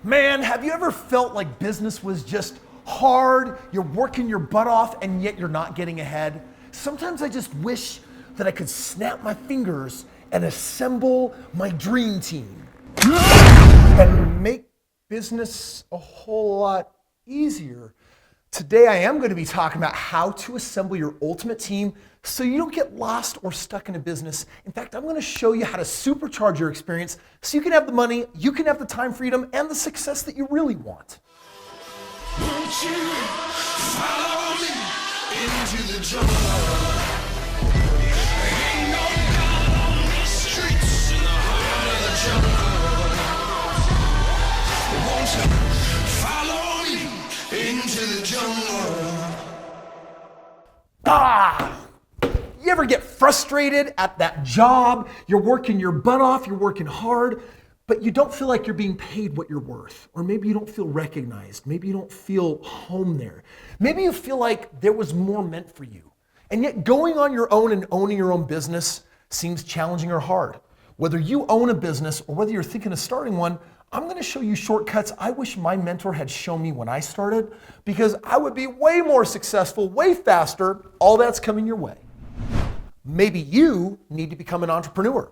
Man, have you ever felt like business was just hard, you're working your butt off, and yet you're not getting ahead? Sometimes I just wish that I could snap my fingers and assemble my dream team and make business a whole lot easier. Today I am going to be talking about how to assemble your ultimate team so you don't get lost or stuck in a business. In fact, I'm going to show you how to supercharge your experience so you can have the money, you can have the time freedom, and the success that you really want. Won't you follow me into the jungle? Ain't no God on the streets in the heart of the jungle. Won't you follow me into the jungle? You ever get frustrated at that job? You're working your butt off, you're working hard, but you don't feel like you're being paid what you're worth. Or maybe you don't feel recognized. Maybe you don't feel home there. Maybe you feel like there was more meant for you. And yet going on your own and owning your own business seems challenging or hard. Whether you own a business or whether you're thinking of starting one, I'm going to show you shortcuts I wish my mentor had shown me when I started, because I would be way more successful, way faster. All that's coming your way. Maybe you need to become an entrepreneur.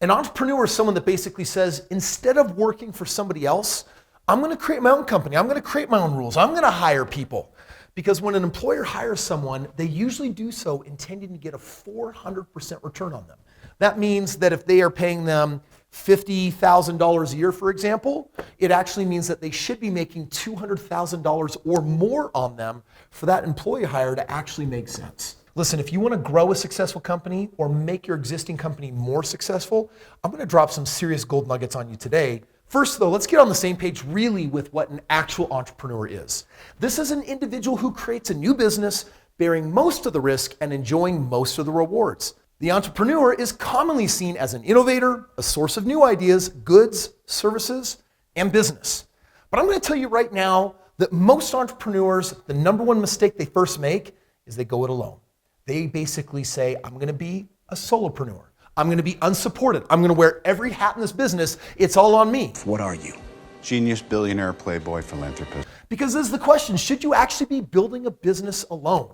An entrepreneur is someone that basically says, instead of working for somebody else, I'm going to create my own company. I'm going to create my own rules. I'm going to hire people. Because when an employer hires someone, they usually do so intending to get a 400% return on them. That means that if they are paying them $50,000 a year, for example, it actually means that they should be making $200,000 or more on them for that employee hire to actually make sense. Listen, if you want to grow a successful company or make your existing company more successful, I'm going to drop some serious gold nuggets on you today. First though, let's get on the same page really with what an actual entrepreneur is. This is an individual who creates a new business, bearing most of the risk and enjoying most of the rewards. The entrepreneur is commonly seen as an innovator, a source of new ideas, goods, services, and business. But I'm going to tell you right now that most entrepreneurs, the number one mistake they first make is they go it alone. They basically say, I'm going to be a solopreneur. I'm going to be unsupported. I'm going to wear every hat in this business. It's all on me. What are you? Genius, billionaire, playboy, philanthropist. Because this is the question, should you actually be building a business alone?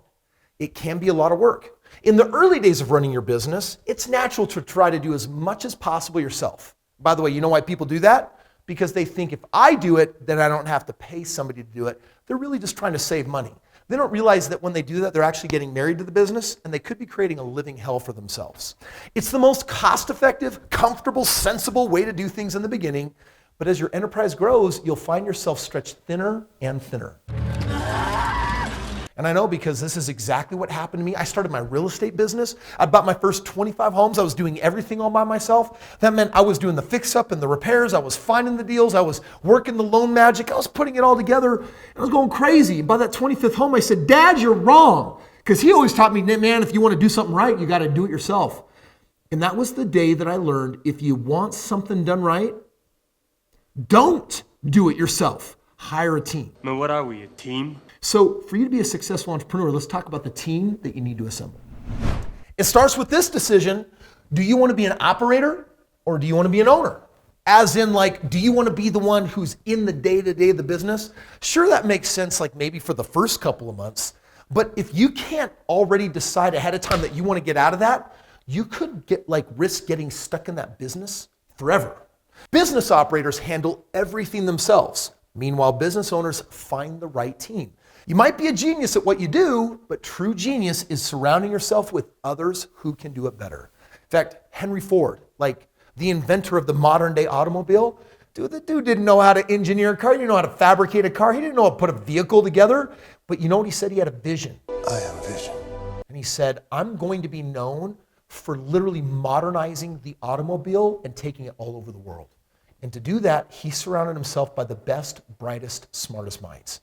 It can be a lot of work. In the early days of running your business, it's natural to try to do as much as possible yourself. By the way, you know why people do that? Because they think if I do it, then I don't have to pay somebody to do it. They're really just trying to save money. They don't realize that when they do that, they're actually getting married to the business and they could be creating a living hell for themselves. It's the most cost-effective, comfortable, sensible way to do things in the beginning, but as your enterprise grows, you'll find yourself stretched thinner and thinner. And I know because this is exactly what happened to me. I started my real estate business. I bought my first 25 homes. I was doing everything all by myself. That meant I was doing the fix-up and the repairs. I was finding the deals. I was working the loan magic. I was putting it all together. I was going crazy. By that 25th home, I said, Dad, you're wrong. Because he always taught me, man, if you want to do something right, you got to do it yourself. And that was the day that I learned, if you want something done right, don't do it yourself. Hire a team. Man, what are we, a team? So for you to be a successful entrepreneur, let's talk about the team that you need to assemble. It starts with this decision. Do you want to be an operator or do you want to be an owner? As in, like, do you want to be the one who's in the day-to-day of the business? Sure, that makes sense, like maybe for the first couple of months. But if you can't already decide ahead of time that you want to get out of that, you could risk getting stuck in that business forever. Business operators handle everything themselves. Meanwhile, business owners find the right team. You might be a genius at what you do, but true genius is surrounding yourself with others who can do it better. In fact, Henry Ford, like the inventor of the modern day automobile, the dude didn't know how to engineer a car. He didn't know how to fabricate a car. He didn't know how to put a vehicle together. But you know what he said? He had a vision. I have vision. And he said, I'm going to be known for literally modernizing the automobile and taking it all over the world. And to do that, he surrounded himself by the best, brightest, smartest minds.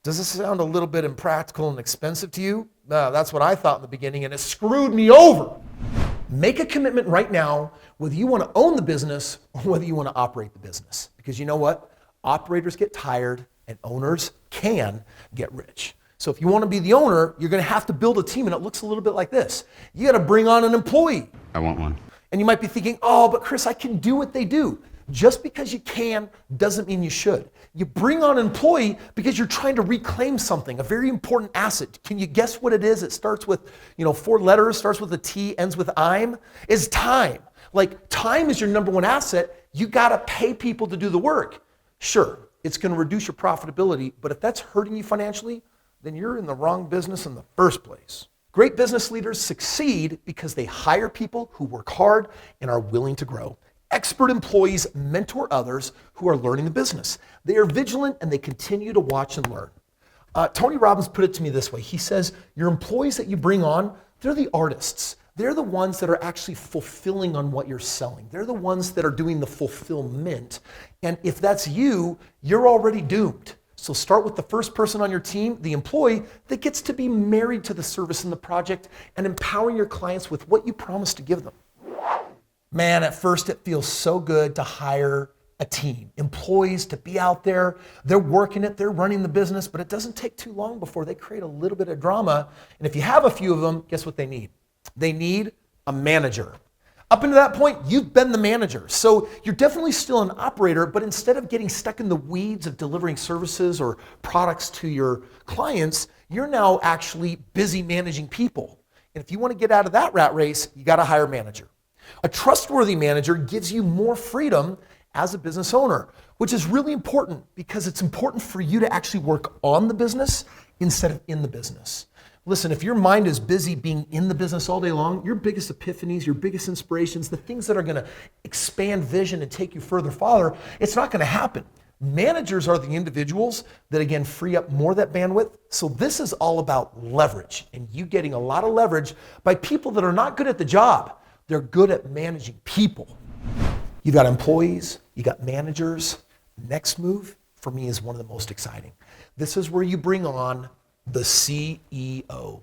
Does this sound a little bit impractical and expensive to you? That's what I thought in the beginning, and it screwed me over. Make a commitment right now, whether you want to own the business or whether you want to operate the business. Because you know what? Operators get tired and owners can get rich. So if you want to be the owner, you're going to have to build a team, and it looks a little bit like this. You got to bring on an employee. I want one. And you might be thinking, oh, but Kris, I can do what they do. Just because you can doesn't mean you should. You bring on an employee because you're trying to reclaim something, a very important asset. Can you guess what it is? It starts with, 4 letters, starts with a T, ends with I'm. Is time. Like, time is your number one asset. You gotta pay people to do the work. Sure, it's gonna reduce your profitability, but if that's hurting you financially, then you're in the wrong business in the first place. Great business leaders succeed because they hire people who work hard and are willing to grow. Expert employees mentor others who are learning the business. They are vigilant and they continue to watch and learn. Tony Robbins put it to me this way. He says, your employees that you bring on, they're the artists. They're the ones that are actually fulfilling on what you're selling. They're the ones that are doing the fulfillment. And if that's you, you're already doomed. So start with the first person on your team, the employee that gets to be married to the service and the project and empowering your clients with what you promised to give them. Man, at first it feels so good to hire a team, employees to be out there, they're working it, they're running the business, but it doesn't take too long before they create a little bit of drama. And if you have a few of them, guess what they need? They need a manager. Up until that point, you've been the manager. So you're definitely still an operator, but instead of getting stuck in the weeds of delivering services or products to your clients, you're now actually busy managing people. And if you want to get out of that rat race, you got to hire a manager. A trustworthy manager gives you more freedom as a business owner, which is really important because it's important for you to actually work on the business instead of in the business. Listen, if your mind is busy being in the business all day long, your biggest epiphanies, your biggest inspirations, the things that are going to expand vision and take you further farther, it's not going to happen. Managers are the individuals that, again, free up more of that bandwidth. So this is all about leverage and you getting a lot of leverage by people that are not good at the job. They're good at managing people. You've got employees, you got managers. Next move for me is one of the most exciting. This is where you bring on the CEO.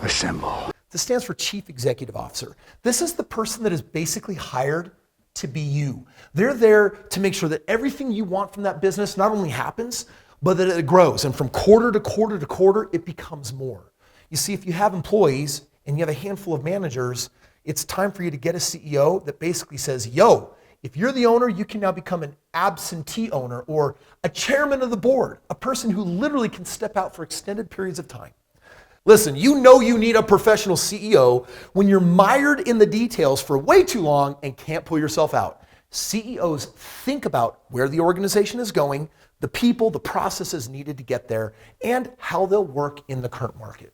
Assemble. This stands for Chief Executive Officer. This is the person that is basically hired to be you. They're there to make sure that everything you want from that business not only happens, but that it grows. And from quarter to quarter to quarter, it becomes more. You see, if you have employees and you have a handful of managers, it's time for you to get a CEO that basically says, yo, if you're the owner, you can now become an absentee owner or a chairman of the board, a person who literally can step out for extended periods of time. Listen, you know you need a professional CEO when you're mired in the details for way too long and can't pull yourself out. CEOs think about where the organization is going, the people, the processes needed to get there, and how they'll work in the current market.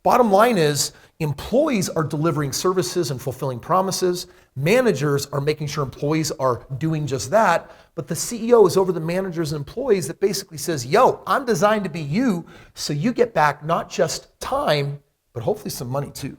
Bottom line is, employees are delivering services and fulfilling promises. Managers are making sure employees are doing just that. But the CEO is over the managers and employees that basically says, yo, I'm designed to be you, so you get back not just time, but hopefully some money too.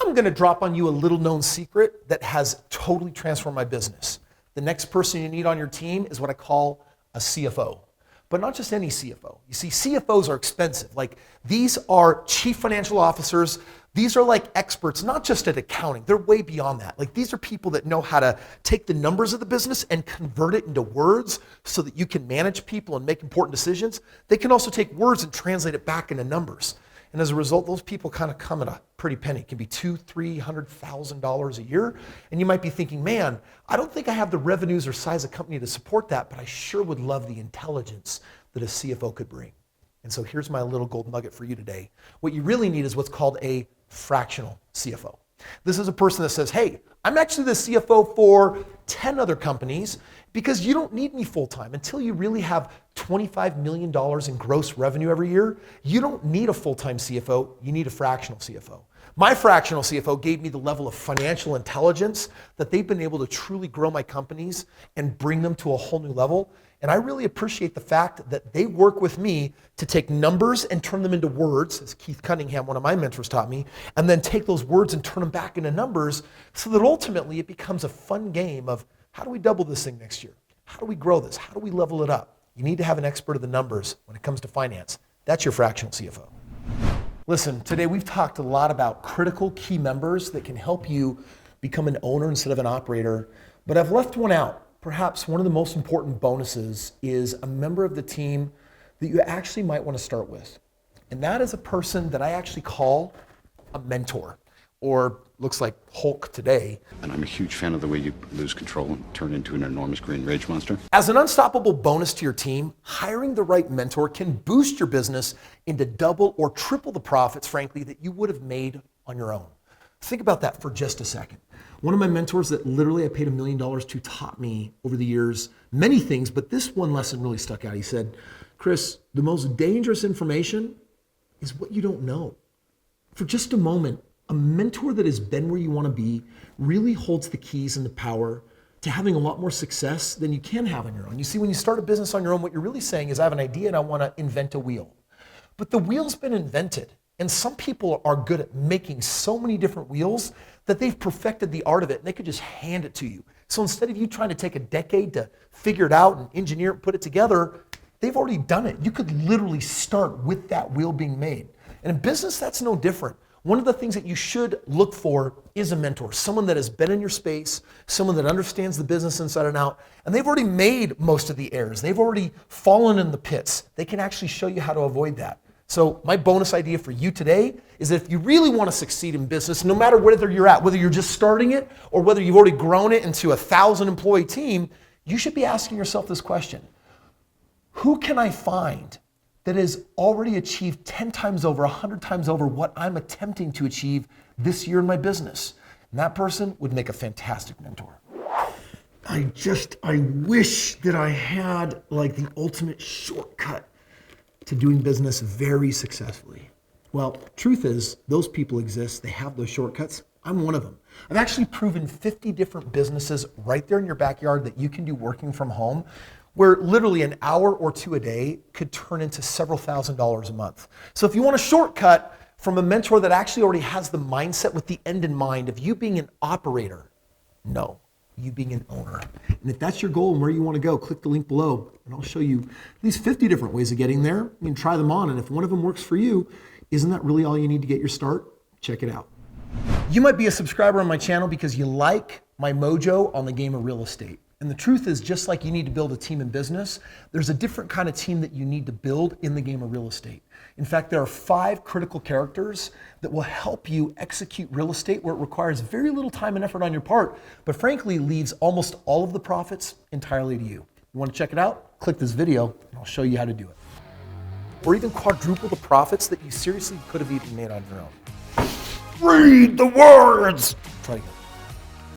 I'm gonna drop on you a little known secret that has totally transformed my business. The next person you need on your team is what I call a CFO. But not just any CFO. You see, CFOs are expensive. Like, these are chief financial officers. These are like experts, not just at accounting. They're way beyond that. Like, these are people that know how to take the numbers of the business and convert it into words so that you can manage people and make important decisions. They can also take words and translate it back into numbers. And as a result, those people kind of come at a pretty penny. It can be $200,000-$300,000 a year. And you might be thinking, man, I don't think I have the revenues or size of company to support that, but I sure would love the intelligence that a CFO could bring. And so here's my little gold nugget for you today. What you really need is what's called a fractional CFO. This is a person that says, hey, I'm actually the CFO for 10 other companies because you don't need me full-time. Until you really have $25 million in gross revenue every year, you don't need a full-time CFO, you need a fractional CFO. My fractional CFO gave me the level of financial intelligence that they've been able to truly grow my companies and bring them to a whole new level. And I really appreciate the fact that they work with me to take numbers and turn them into words, as Keith Cunningham, one of my mentors, taught me, and then take those words and turn them back into numbers so that ultimately it becomes a fun game of how do we double this thing next year? How do we grow this? How do we level it up? You need to have an expert of the numbers when it comes to finance. That's your fractional CFO. Listen, today we've talked a lot about critical key members that can help you become an owner instead of an operator, but I've left one out. Perhaps one of the most important bonuses is a member of the team that you actually might want to start with. And that is a person that I actually call a mentor. or looks like Hulk today. And I'm a huge fan of the way you lose control and turn into an enormous green rage monster. As an unstoppable bonus to your team, hiring the right mentor can boost your business into double or triple the profits, frankly, that you would have made on your own. Think about that for just a second. One of my mentors that literally I paid $1 million to taught me over the years many things, but this one lesson really stuck out. He said, Kris, the most dangerous information is what you don't know. For just a moment, a mentor that has been where you want to be really holds the keys and the power to having a lot more success than you can have on your own. You see, when you start a business on your own, what you're really saying is I have an idea and I want to invent a wheel. But the wheel's been invented. And some people are good at making so many different wheels that they've perfected the art of it and they could just hand it to you. So instead of you trying to take a decade to figure it out and engineer it and put it together, they've already done it. You could literally start with that wheel being made. And in business, that's no different. One of the things that you should look for is a mentor, someone that has been in your space, someone that understands the business inside and out, and they've already made most of the errors. They've already fallen in the pits. They can actually show you how to avoid that. So my bonus idea for you today is that if you really want to succeed in business, no matter whether you're at, whether you're just starting it or whether you've already grown it into a 1,000-employee team, you should be asking yourself this question. Who can I find that has already achieved 10 times over, 100 times over what I'm attempting to achieve this year in my business? And that person would make a fantastic mentor. I wish that I had like the ultimate shortcut to doing business very successfully. Well, truth is, those people exist. They have those shortcuts. I'm one of them. I've actually proven 50 different businesses right there in your backyard that you can do working from home, where literally an hour or two a day could turn into several $1,000s a month. So if you want a shortcut from a mentor that actually already has the mindset with the end in mind of you being an operator, no, you being an owner. And if that's your goal and where you want to go, click the link below and I'll show you at least 50 different ways of getting there. You can try them on, and if one of them works for you, isn't that really all you need to get your start? Check it out. You might be a subscriber on my channel because you like my mojo on the game of real estate. And the truth is, just like you need to build a team in business, there's a different kind of team that you need to build in the game of real estate. In fact, there are 5 critical characters that will help you execute real estate where it requires very little time and effort on your part, but frankly leaves almost all of the profits entirely to you. You want to check it out? Click this video and I'll show you how to do it. Or even quadruple the profits that you seriously could have even made on your own. Read the words! Try again.